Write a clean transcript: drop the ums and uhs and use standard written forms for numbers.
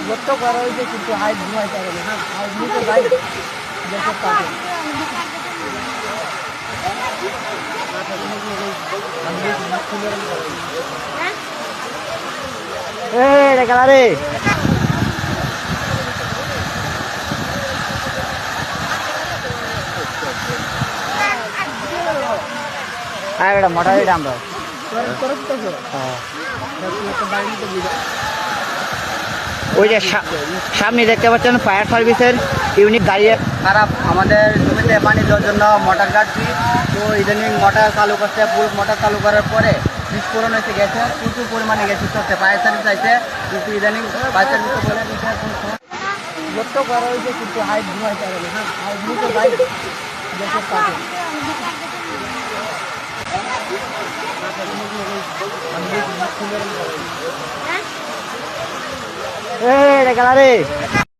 গর্ত করা হয়েছে কিন্তু হাইট ঘুমাইতে পারে না, হাইট নিতে যাই দেশের কাছে রে এটা মোটা এটা আমরা ওই যে সামনে দেখতে পাচ্ছেন ফায়ার সার্ভিসের ইউনিট দাঁড়িয়ে খারাপ আমাদের জমিতে পানি দেওয়ার জন্য মোটর কাটছি। তো ইদানিং মোটর চালু করছে, ফুল মোটর চালু করার পরে বিস্ফোরণ হয়েছে, গেছে প্রচুর পরিমাণে গ্যাস হচ্ছে। ফায়ার সার্ভিস আছে কিন্তু ইদানিং ফায়ার সার্ভিস বলে গর্ত করা হয়েছে কিন্তু হাইট ঘুমাইতে পারে না, হাইট নিতে যাই গ্যাসের কাছে রে